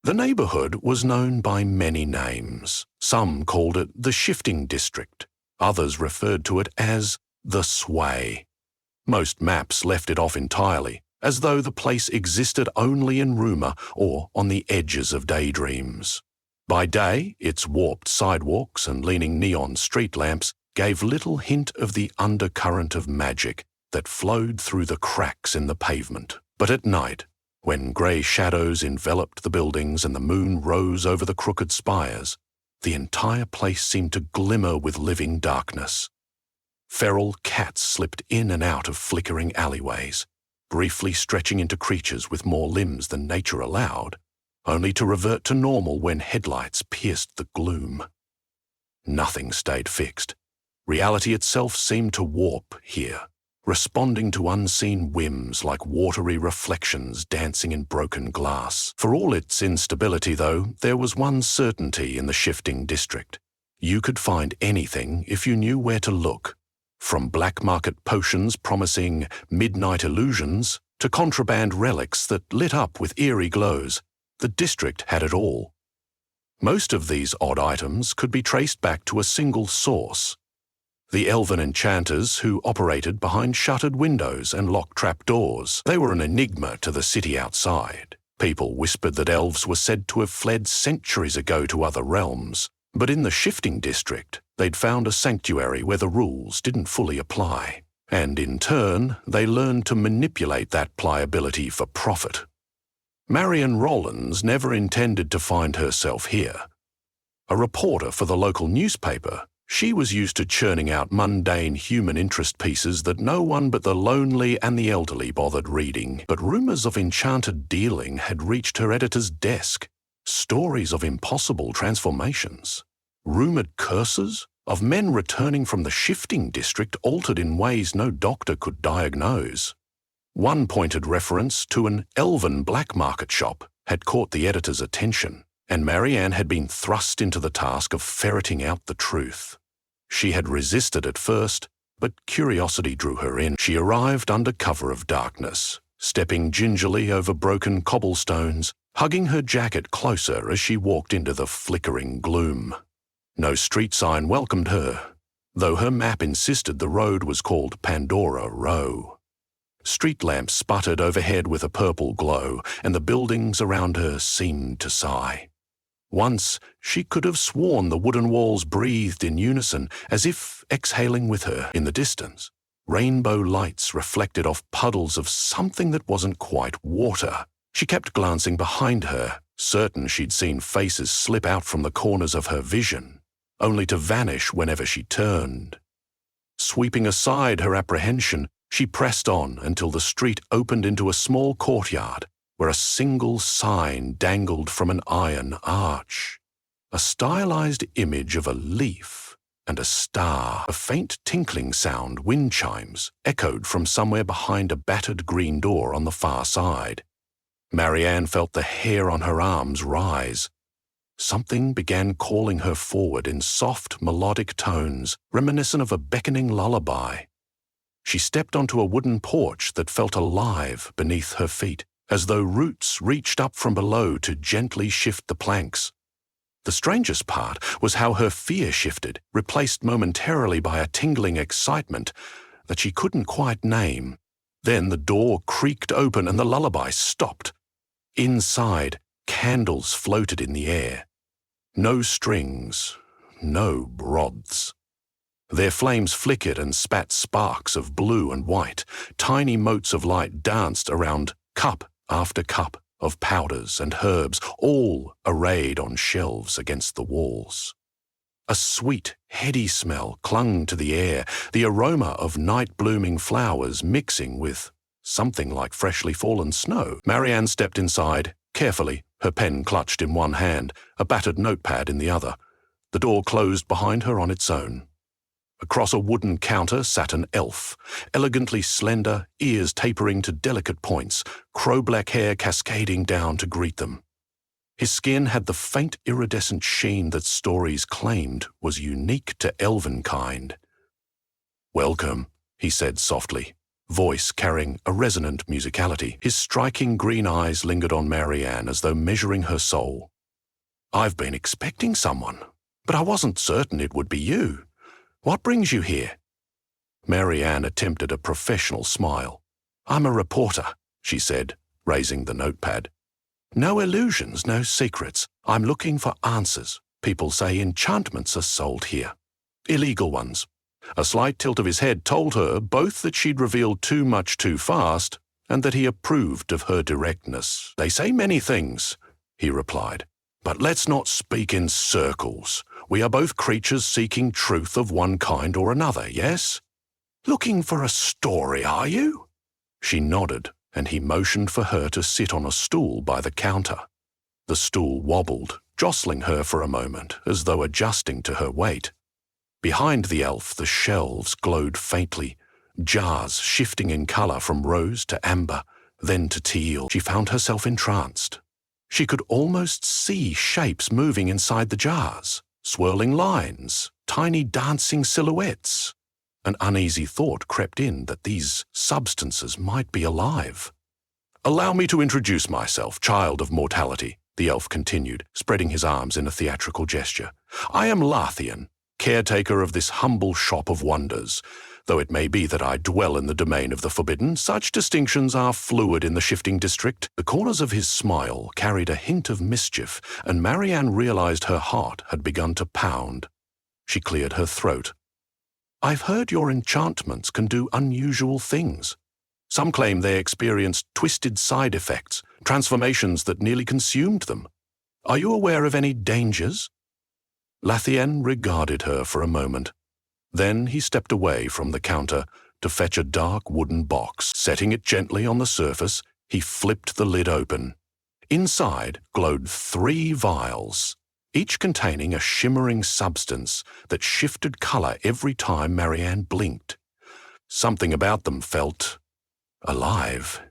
The neighborhood was known by many names. Some called it the Shifting District. Others referred to it as the Sway. Most maps left it off entirely, as though the place existed only in rumor or on the edges of daydreams. By day, its warped sidewalks and leaning neon street lamps gave little hint of the undercurrent of magic that flowed through the cracks in the pavement. But at night, when grey shadows enveloped the buildings and the moon rose over the crooked spires, the entire place seemed to glimmer with living darkness. Feral cats slipped in and out of flickering alleyways, briefly stretching into creatures with more limbs than nature allowed, only to revert to normal when headlights pierced the gloom. Nothing stayed fixed. Reality itself seemed to warp here, responding to unseen whims like watery reflections dancing in broken glass. For all its instability, though, there was one certainty in the Shifting District. You could find anything if you knew where to look. From black market potions promising midnight illusions to contraband relics that lit up with eerie glows, the district had it all. Most of these odd items could be traced back to a single source: the elven enchanters who operated behind shuttered windows and locked trap doors. They were an enigma to the city outside. People whispered that elves were said to have fled centuries ago to other realms, but in the Shifting District, they'd found a sanctuary where the rules didn't fully apply, and in turn, they learned to manipulate that pliability for profit. Marian Rollins never intended to find herself here. A reporter for the local newspaper, she was used to churning out mundane human interest pieces that no one but the lonely and the elderly bothered reading. But rumors of enchanted dealing had reached her editor's desk. Stories of impossible transformations. Rumored curses of men returning from the Shifting District altered in ways no doctor could diagnose. One pointed reference to an elven black market shop had caught the editor's attention, and Marianne had been thrust into the task of ferreting out the truth. She had resisted at first, but curiosity drew her in. She arrived under cover of darkness, stepping gingerly over broken cobblestones, hugging her jacket closer as she walked into the flickering gloom. No street sign welcomed her, though her map insisted the road was called Pandora Row. Street lamps sputtered overhead with a purple glow, and the buildings around her seemed to sigh. Once, she could have sworn the wooden walls breathed in unison, as if exhaling with her. In the distance, rainbow lights reflected off puddles of something that wasn't quite water. She kept glancing behind her, certain she'd seen faces slip out from the corners of her vision, only to vanish whenever she turned. Sweeping aside her apprehension, she pressed on until the street opened into a small courtyard where a single sign dangled from an iron arch. A stylized image of a leaf and a star. A faint tinkling sound, wind chimes, echoed from somewhere behind a battered green door on the far side. Marianne felt the hair on her arms rise. Something began calling her forward in soft, melodic tones, reminiscent of a beckoning lullaby. She stepped onto a wooden porch that felt alive beneath her feet, as though roots reached up from below to gently shift the planks. The strangest part was how her fear shifted, replaced momentarily by a tingling excitement that she couldn't quite name. Then the door creaked open and the lullaby stopped. Inside, candles floated in the air. No strings, no rods. Their flames flickered and spat sparks of blue and white. Tiny motes of light danced around cup after cup of powders and herbs, all arrayed on shelves against the walls. A sweet, heady smell clung to the air, the aroma of night-blooming flowers mixing with something like freshly fallen snow. Marianne stepped inside, carefully, her pen clutched in one hand, a battered notepad in the other. The door closed behind her on its own. Across a wooden counter sat an elf, elegantly slender, ears tapering to delicate points, crow-black hair cascading down to greet them. His skin had the faint iridescent sheen that stories claimed was unique to elven kind. "Welcome," he said softly, voice carrying a resonant musicality. His striking green eyes lingered on Marianne as though measuring her soul. "I've been expecting someone, but I wasn't certain it would be you. What brings you here?" Marianne attempted a professional smile. "I'm a reporter," she said, raising the notepad. "No illusions, no secrets. I'm looking for answers. People say enchantments are sold here. Illegal ones." A slight tilt of his head told her both that she'd revealed too much too fast and that he approved of her directness. "They say many things," he replied, "but let's not speak in circles. We are both creatures seeking truth of one kind or another, yes? Looking for a story, are you?" She nodded, and he motioned for her to sit on a stool by the counter. The stool wobbled, jostling her for a moment, as though adjusting to her weight. Behind the elf, the shelves glowed faintly, jars shifting in colour from rose to amber, then to teal. She found herself entranced. She could almost see shapes moving inside the jars, swirling lines, tiny dancing silhouettes. An uneasy thought crept in that these substances might be alive. "Allow me to introduce myself, child of mortality," the elf continued, spreading his arms in a theatrical gesture. "I am Lathian, caretaker of this humble shop of wonders. Though it may be that I dwell in the domain of the forbidden, such distinctions are fluid in the shifting district." The corners of his smile carried a hint of mischief, and Marianne realized her heart had begun to pound. She cleared her throat. "I've heard your enchantments can do unusual things. Some claim they experienced twisted side effects, transformations that nearly consumed them. Are you aware of any dangers?" Lathian regarded her for a moment. Then he stepped away from the counter to fetch a dark wooden box. Setting it gently on the surface, he flipped the lid open. Inside glowed 3 vials, each containing a shimmering substance that shifted colour every time Marianne blinked. Something about them felt alive.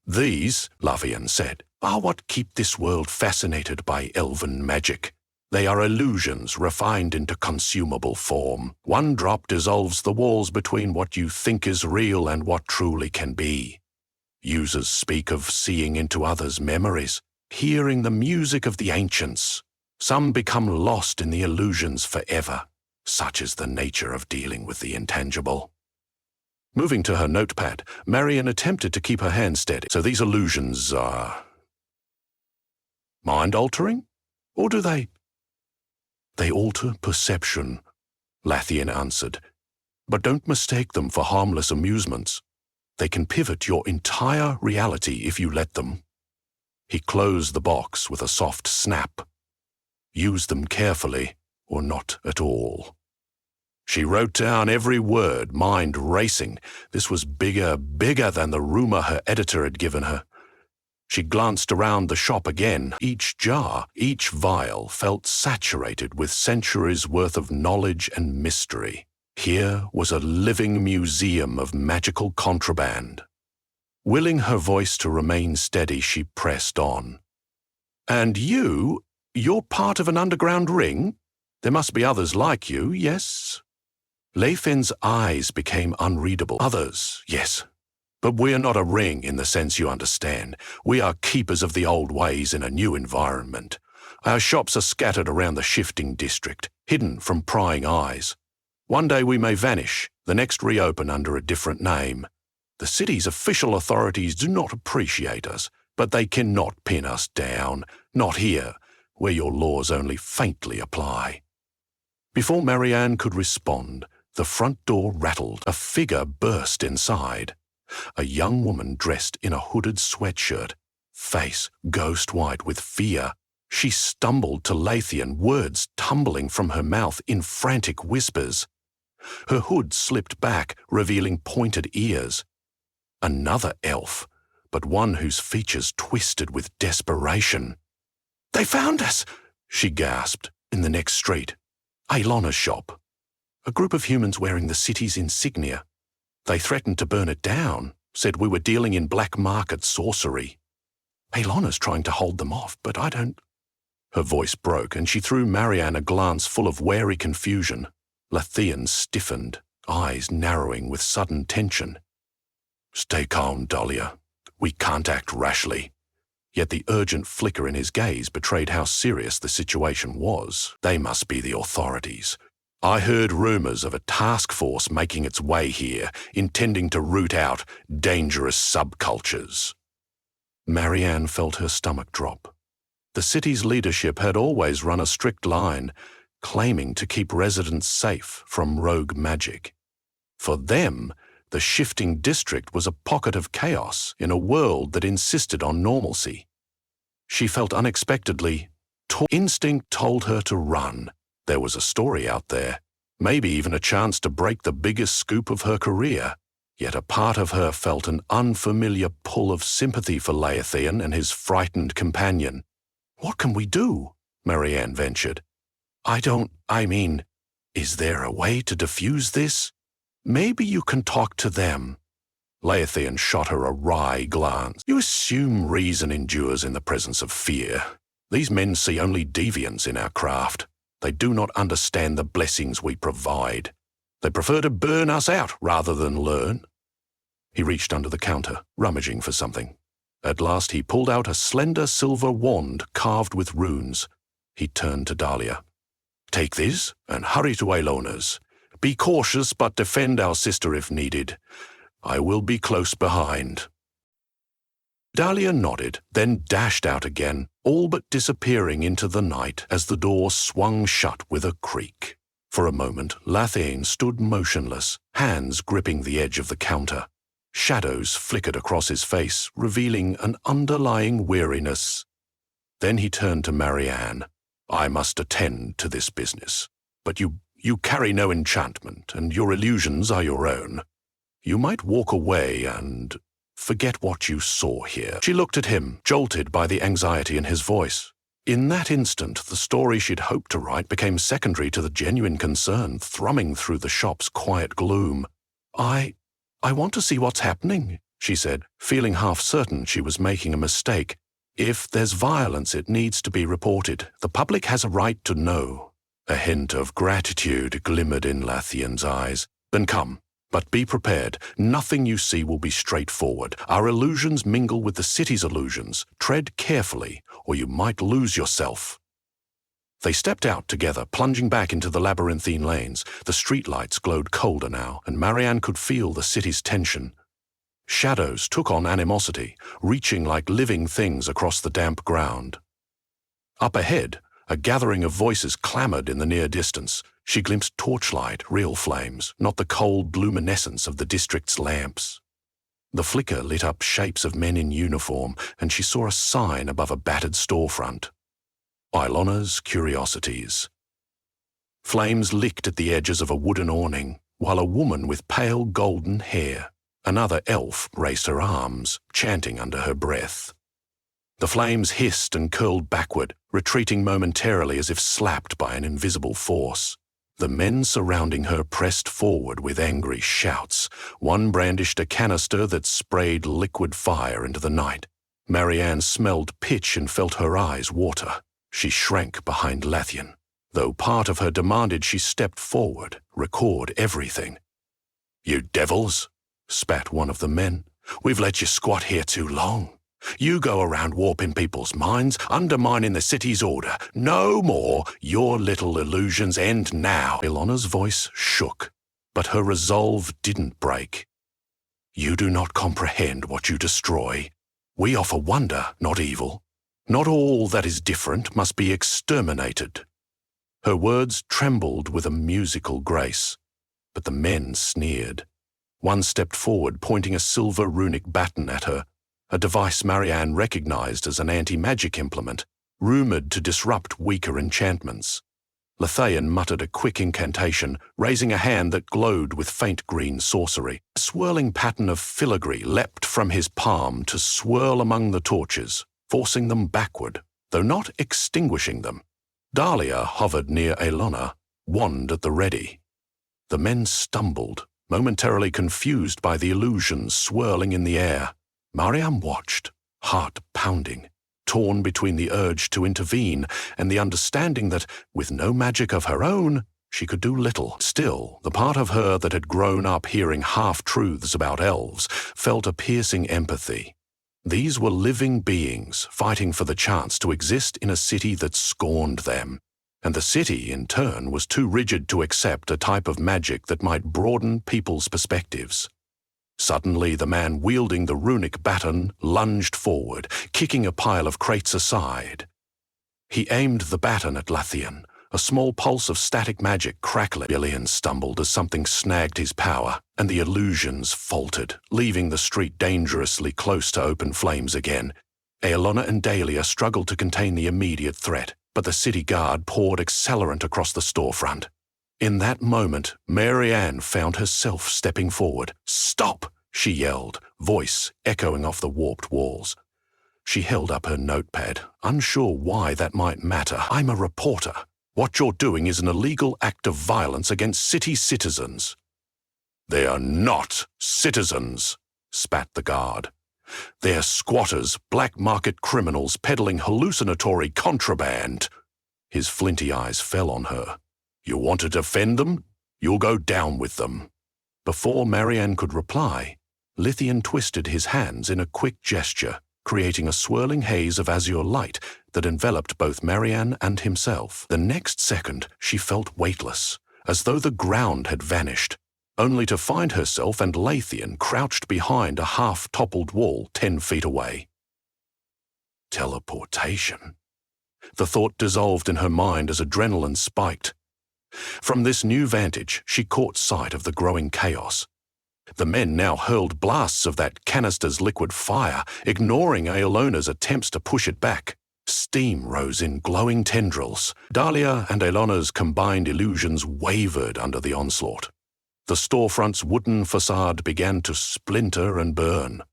"These," Lathian said, "are what keep this world fascinated by elven magic. They are illusions refined into consumable form. One drop dissolves the walls between what you think is real and what truly can be. Users speak of seeing into others' memories, hearing the music of the ancients. Some become lost in the illusions forever. Such is the nature of dealing with the intangible." Moving to her notepad, Marianne attempted to keep her hand steady. "So these illusions are mind-altering? Or do they alter perception," Lathian answered. "But don't mistake them for harmless amusements. They can pivot your entire reality if you let them." He closed the box with a soft snap. "Use them carefully, or not at all." She wrote down every word, mind racing. This was bigger than the rumour her editor had given her. She glanced around the shop again. Each jar, each vial felt saturated with centuries' worth of knowledge and mystery. Here was a living museum of magical contraband. Willing her voice to remain steady, she pressed on. "And you're part of an underground ring? There must be others like you, yes?" Lathian's eyes became unreadable. "Others, yes. But we're not a ring in the sense you understand. We are keepers of the old ways in a new environment. Our shops are scattered around the shifting district, hidden from prying eyes. One day we may vanish, the next reopen under a different name. The city's official authorities do not appreciate us, but they cannot pin us down. Not here, where your laws only faintly apply." Before Marianne could respond, the front door rattled. A figure burst inside. A young woman dressed in a hooded sweatshirt, face ghost white with fear. She stumbled to Lathian, words tumbling from her mouth in frantic whispers. Her hood slipped back, revealing pointed ears. Another elf, but one whose features twisted with desperation. "They found us!" she gasped. "In the next street. Ailona's shop. A group of humans wearing the city's insignia. They threatened to burn it down, said we were dealing in black market sorcery. Ailona's trying to hold them off, but I don't—" Her voice broke, and she threw Marianne a glance full of wary confusion. Lathian stiffened, eyes narrowing with sudden tension. Stay calm, Dahlia. We can't act rashly. Yet the urgent flicker in his gaze betrayed how serious the situation was. They must be the authorities. I heard rumors of a task force making its way here, intending to root out dangerous subcultures. Marianne felt her stomach drop. The city's leadership had always run a strict line, claiming to keep residents safe from rogue magic. For them, the shifting district was a pocket of chaos in a world that insisted on normalcy. She felt unexpectedly. Instinct told her to run. There was a story out there, maybe even a chance to break the biggest scoop of her career. Yet a part of her felt an unfamiliar pull of sympathy for Leithian and his frightened companion. What can we do? Marianne ventured. Is there a way to defuse this? Maybe you can talk to them. Leithian shot her a wry glance. You assume reason endures in the presence of fear. These men see only deviance in our craft. They do not understand the blessings we provide. They prefer to burn us out rather than learn. He reached under the counter, rummaging for something. At last he pulled out a slender silver wand carved with runes. He turned to Dahlia. Take this and hurry to Ailona's. Be cautious, but defend our sister if needed. I will be close behind. Dahlia nodded, then dashed out again, all but disappearing into the night as the door swung shut with a creak. For a moment, Leithian stood motionless, hands gripping the edge of the counter. Shadows flickered across his face, revealing an underlying weariness. Then he turned to Marianne. I must attend to this business. But you carry no enchantment, and your illusions are your own. You might walk away and forget what you saw here. She looked at him, jolted by the anxiety in his voice. In that instant, the story she'd hoped to write became secondary to the genuine concern thrumming through the shop's quiet gloom. I want to see what's happening, she said, feeling half certain she was making a mistake. If there's violence, it needs to be reported. The public has a right to know. A hint of gratitude glimmered in Leithian's eyes. Then come, but be prepared. Nothing you see will be straightforward. Our illusions mingle with the city's illusions. Tread carefully, or you might lose yourself. They stepped out together, plunging back into the labyrinthine lanes. The streetlights glowed colder now, and Marianne could feel the city's tension. Shadows took on animosity, reaching like living things across the damp ground. Up ahead, a gathering of voices clamored in the near distance. She glimpsed torchlight, real flames, not the cold luminescence of the district's lamps. The flicker lit up shapes of men in uniform, and she saw a sign above a battered storefront. Ailona's Curiosities. Flames licked at the edges of a wooden awning, while a woman with pale golden hair, another elf, raised her arms, chanting under her breath. The flames hissed and curled backward, retreating momentarily as if slapped by an invisible force. The men surrounding her pressed forward with angry shouts. One brandished a canister that sprayed liquid fire into the night. Marianne smelled pitch and felt her eyes water. She shrank behind Leithian, though part of her demanded she stepped forward, record everything. You devils, spat one of the men. We've let you squat here too long. You go around warping people's minds, undermining the city's order. No more. Your little illusions end now. Ailona's voice shook, but her resolve didn't break. You do not comprehend what you destroy. We offer wonder, not evil. Not all that is different must be exterminated. Her words trembled with a musical grace, but the men sneered. One stepped forward, pointing a silver runic baton at her, a device Marianne recognized as an anti-magic implement, rumored to disrupt weaker enchantments. Leithian muttered a quick incantation, raising a hand that glowed with faint green sorcery. A swirling pattern of filigree leapt from his palm to swirl among the torches, forcing them backward, though not extinguishing them. Dahlia hovered near Ailona, wand at the ready. The men stumbled, momentarily confused by the illusions swirling in the air. Marianne watched, heart pounding, torn between the urge to intervene and the understanding that, with no magic of her own, she could do little. Still, the part of her that had grown up hearing half-truths about elves felt a piercing empathy. These were living beings fighting for the chance to exist in a city that scorned them, and the city, in turn, was too rigid to accept a type of magic that might broaden people's perspectives. Suddenly, the man wielding the runic baton lunged forward, kicking a pile of crates aside. He aimed the baton at Lathian, a small pulse of static magic crackling. Billion stumbled as something snagged his power, and the illusions faltered, leaving the street dangerously close to open flames again. Aelona and Dahlia struggled to contain the immediate threat, but the city guard poured accelerant across the storefront. In that moment, Marianne found herself stepping forward. "Stop!" she yelled, voice echoing off the warped walls. She held up her notepad, unsure why that might matter. "I'm a reporter. What you're doing is an illegal act of violence against city citizens." "They are not citizens," spat the guard. "They're squatters, black market criminals peddling hallucinatory contraband." His flinty eyes fell on her. "You want to defend them? You'll go down with them." Before Marianne could reply, Lithian twisted his hands in a quick gesture, creating a swirling haze of azure light that enveloped both Marianne and himself. The next second, she felt weightless, as though the ground had vanished, only to find herself and Lathian crouched behind a half-toppled wall 10 feet away. Teleportation. The thought dissolved in her mind as adrenaline spiked. From this new vantage, she caught sight of the growing chaos. The men now hurled blasts of that canister's liquid fire, ignoring Aelona's attempts to push it back. Steam rose in glowing tendrils. Dahlia and Aelona's combined illusions wavered under the onslaught. The storefront's wooden facade began to splinter and burn.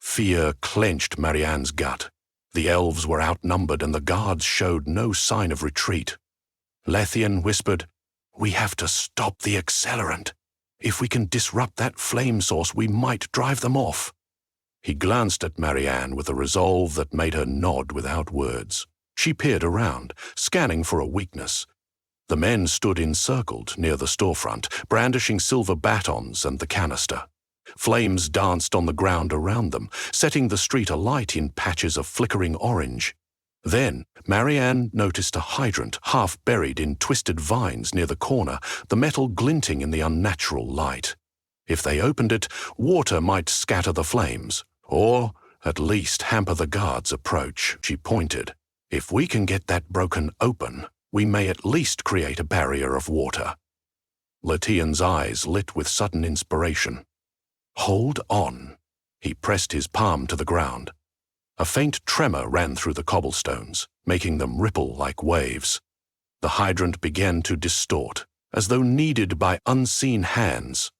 Fear clenched Marianne's gut. The elves were outnumbered and the guards showed no sign of retreat. Lathian whispered, "We have to stop the accelerant. If we can disrupt that flame source, we might drive them off." He glanced at Marianne with a resolve that made her nod without words. She peered around, scanning for a weakness. The men stood encircled near the storefront, brandishing silver batons and the canister. Flames danced on the ground around them, setting the street alight in patches of flickering orange. Then, Marianne noticed a hydrant half buried in twisted vines near the corner, the metal glinting in the unnatural light. If they opened it, water might scatter the flames, or at least hamper the guards' approach. She pointed. "If we can get that broken open, we may at least create a barrier of water." Latian's eyes lit with sudden inspiration. "Hold on." He pressed his palm to the ground. A faint tremor ran through the cobblestones, making them ripple like waves. The hydrant began to distort, as though kneaded by unseen hands.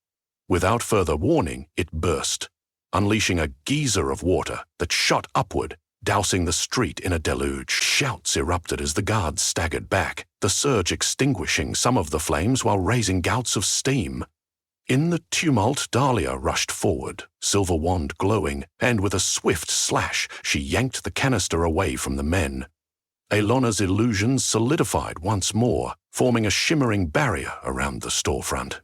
Without further warning, it burst, unleashing a geyser of water that shot upward, dousing the street in a deluge. Shouts erupted as the guards staggered back, the surge extinguishing some of the flames while raising gouts of steam. In the tumult, Dahlia rushed forward, silver wand glowing, and with a swift slash, she yanked the canister away from the men. Aelona's illusions solidified once more, forming a shimmering barrier around the storefront.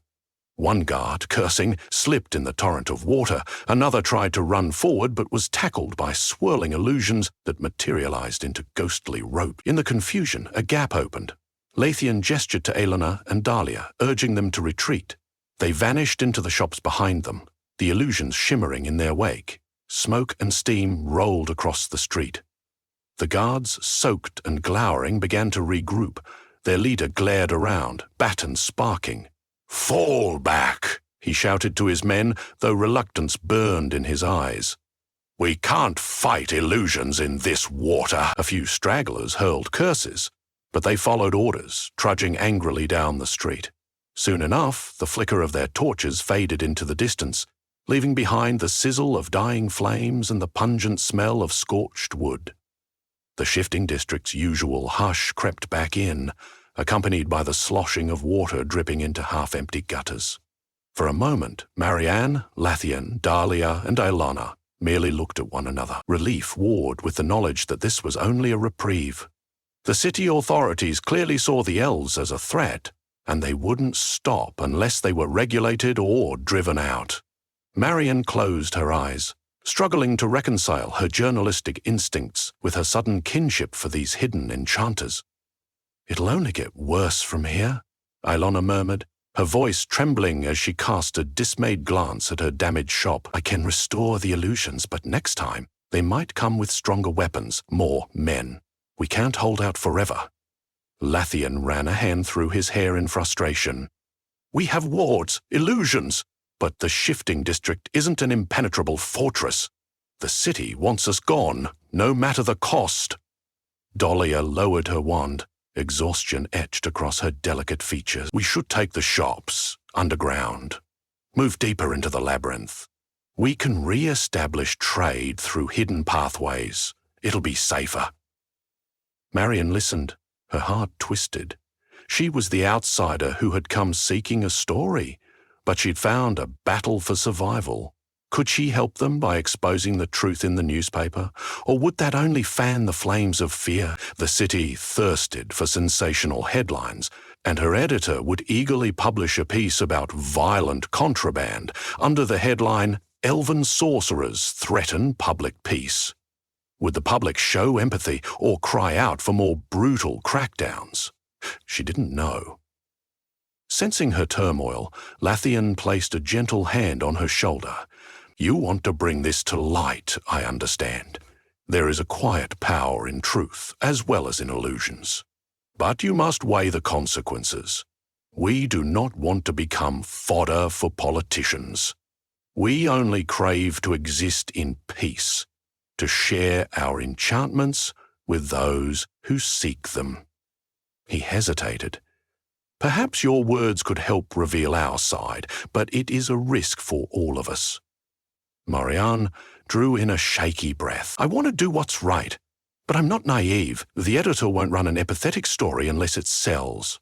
One guard, cursing, slipped in the torrent of water. Another tried to run forward but was tackled by swirling illusions that materialized into ghostly rope. In the confusion, a gap opened. Lathian gestured to Aelona and Dahlia, urging them to retreat. They vanished into the shops behind them, the illusions shimmering in their wake. Smoke and steam rolled across the street. The guards, soaked and glowering, began to regroup. Their leader glared around, baton sparking. "Fall back," he shouted to his men, though reluctance burned in his eyes. "We can't fight illusions in this water." A few stragglers hurled curses, but they followed orders, trudging angrily down the street. Soon enough, the flicker of their torches faded into the distance, leaving behind the sizzle of dying flames and the pungent smell of scorched wood. The shifting district's usual hush crept back in, accompanied by the sloshing of water dripping into half-empty gutters. For a moment, Marianne, Lathian, Dahlia, and Aelona merely looked at one another. Relief warred with the knowledge that this was only a reprieve. The city authorities clearly saw the elves as a threat, and they wouldn't stop unless they were regulated or driven out. Marian closed her eyes, struggling to reconcile her journalistic instincts with her sudden kinship for these hidden enchanters. "It'll only get worse from here," Ilona murmured, her voice trembling as she cast a dismayed glance at her damaged shop. "I can restore the illusions, but next time they might come with stronger weapons, more men. We can't hold out forever." Lathian ran a hand through his hair in frustration. "We have wards, illusions, but the shifting district isn't an impenetrable fortress. The city wants us gone, no matter the cost." Dahlia lowered her wand, exhaustion etched across her delicate features. "We should take the shops underground, move deeper into the labyrinth. We can re-establish trade through hidden pathways. It'll be safer." Marian listened, her heart twisted. She was the outsider who had come seeking a story, but she'd found a battle for survival. Could she help them by exposing the truth in the newspaper, or would that only fan the flames of fear? The city thirsted for sensational headlines, and her editor would eagerly publish a piece about violent contraband under the headline, "Elven Sorcerers Threaten Public Peace." Would the public show empathy or cry out for more brutal crackdowns? She didn't know. Sensing her turmoil, Lathian placed a gentle hand on her shoulder. "You want to bring this to light, I understand. There is a quiet power in truth, as well as in illusions. But you must weigh the consequences. We do not want to become fodder for politicians. We only crave to exist in peace, to share our enchantments with those who seek them." He hesitated. "Perhaps your words could help reveal our side, but it is a risk for all of us." Marianne drew in a shaky breath. "I want to do what's right, but I'm not naive. The editor won't run an empathetic story unless it sells.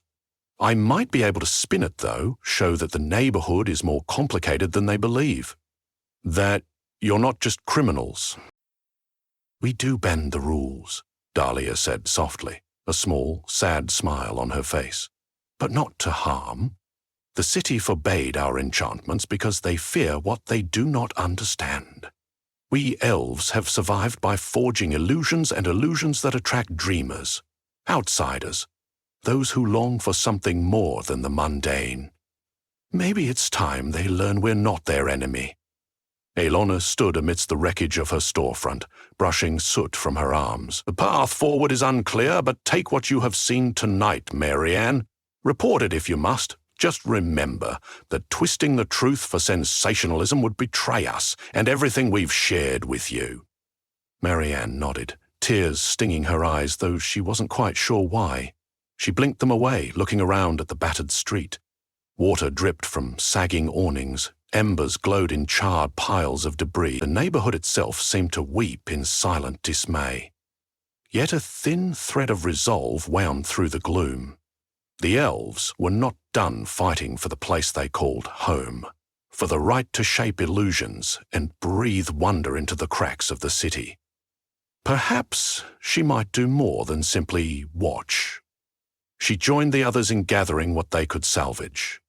I might be able to spin it, though, show that the neighborhood is more complicated than they believe. That you're not just criminals." "We do bend the rules," Dahlia said softly, a small, sad smile on her face. "But not to harm. The city forbade our enchantments because they fear what they do not understand. We elves have survived by forging illusions, and illusions that attract dreamers, outsiders, those who long for something more than the mundane. Maybe it's time they learn we're not their enemy." Ilona stood amidst the wreckage of her storefront, brushing soot from her arms. "The path forward is unclear, but take what you have seen tonight, Marianne. Report it if you must. Just remember that twisting the truth for sensationalism would betray us and everything we've shared with you." Marianne nodded, tears stinging her eyes, though she wasn't quite sure why. She blinked them away, looking around at the battered street. Water dripped from sagging awnings. Embers glowed in charred piles of debris. The neighborhood itself seemed to weep in silent dismay. Yet a thin thread of resolve wound through the gloom. The elves were not done fighting for the place they called home, for the right to shape illusions and breathe wonder into the cracks of the city. Perhaps she might do more than simply watch. She joined the others in gathering what they could salvage.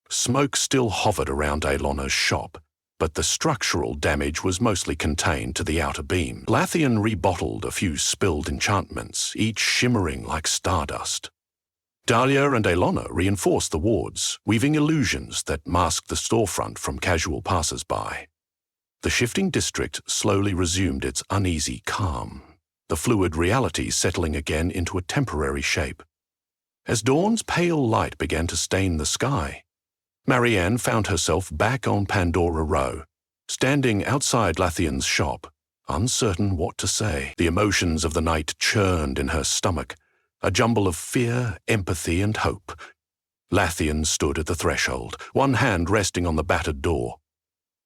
Smoke still hovered around Ilona's shop, but the structural damage was mostly contained to the outer beam. Lathian rebottled a few spilled enchantments, each shimmering like stardust. Dahlia and Ilona reinforced the wards, weaving illusions that masked the storefront from casual passers-by. The shifting district slowly resumed its uneasy calm, the fluid reality settling again into a temporary shape. As dawn's pale light began to stain the sky, Marianne found herself back on Pandora Row, standing outside Lathian's shop, uncertain what to say. The emotions of the night churned in her stomach, a jumble of fear, empathy, and hope. Lathian stood at the threshold, one hand resting on the battered door.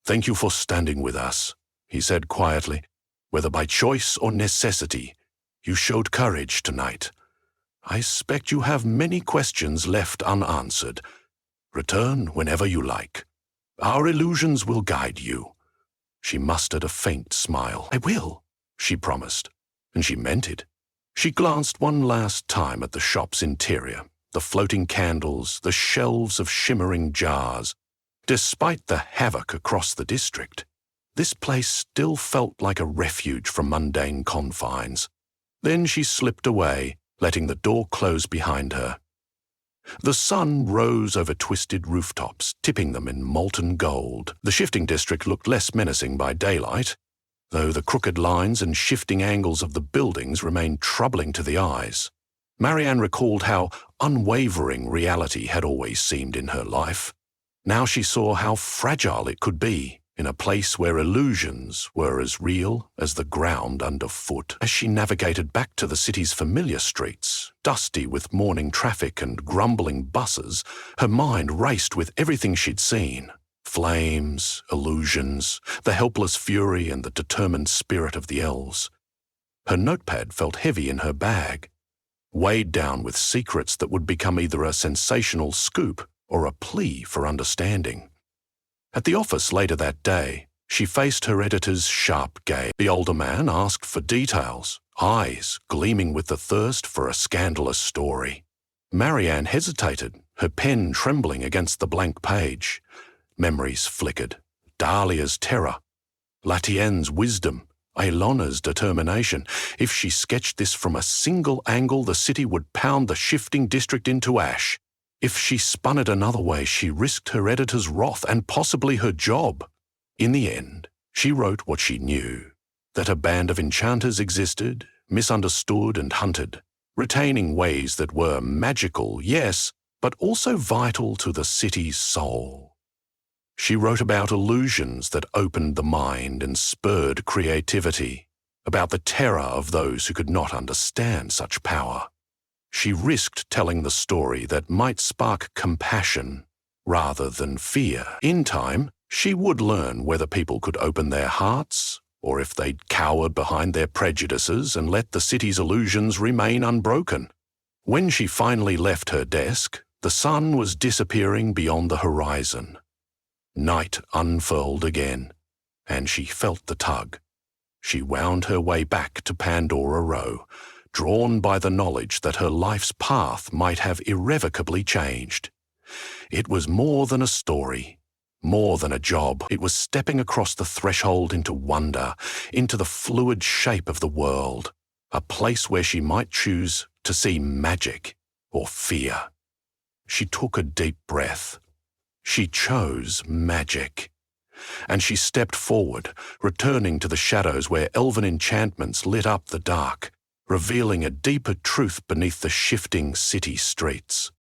"Thank you for standing with us," he said quietly. "Whether by choice or necessity, you showed courage tonight. I expect you have many questions left unanswered. Return whenever you like. Our illusions will guide you." She mustered a faint smile. "I will," she promised, and she meant it. She glanced one last time at the shop's interior, the floating candles, the shelves of shimmering jars. Despite the havoc across the district, this place still felt like a refuge from mundane confines. Then she slipped away, letting the door close behind her. The sun rose over twisted rooftops, tipping them in molten gold. The shifting district looked less menacing by daylight, though the crooked lines and shifting angles of the buildings remained troubling to the eyes. Marianne recalled how unwavering reality had always seemed in her life. Now she saw how fragile it could be in a place where illusions were as real as the ground underfoot. As she navigated back to the city's familiar streets, dusty with morning traffic and grumbling buses, her mind raced with everything she'd seen. Flames, illusions, the helpless fury and the determined spirit of the elves. Her notepad felt heavy in her bag, weighed down with secrets that would become either a sensational scoop or a plea for understanding. At the office later that day, she faced her editor's sharp gaze. The older man asked for details, eyes gleaming with the thirst for a scandalous story. Marianne hesitated, her pen trembling against the blank page. Memories flickered. Dahlia's terror, Latienne's wisdom, Ailona's determination. If she sketched this from a single angle, the city would pound the shifting district into ash. If she spun it another way, she risked her editor's wrath and possibly her job. In the end, she wrote what she knew, that a band of enchanters existed, misunderstood and hunted, retaining ways that were magical, yes, but also vital to the city's soul. She wrote about illusions that opened the mind and spurred creativity, about the terror of those who could not understand such power. She risked telling the story that might spark compassion rather than fear. In time, she would learn whether people could open their hearts or if they'd cowered behind their prejudices and let the city's illusions remain unbroken. When she finally left her desk, the sun was disappearing beyond the horizon. Night unfurled again, and she felt the tug. She wound her way back to Pandora Row, drawn by the knowledge that her life's path might have irrevocably changed. It was more than a story, more than a job. It was stepping across the threshold into wonder, into the fluid shape of the world, a place where she might choose to see magic or fear. She took a deep breath. She chose magic. And she stepped forward, returning to the shadows where elven enchantments lit up the dark, revealing a deeper truth beneath the shifting city streets.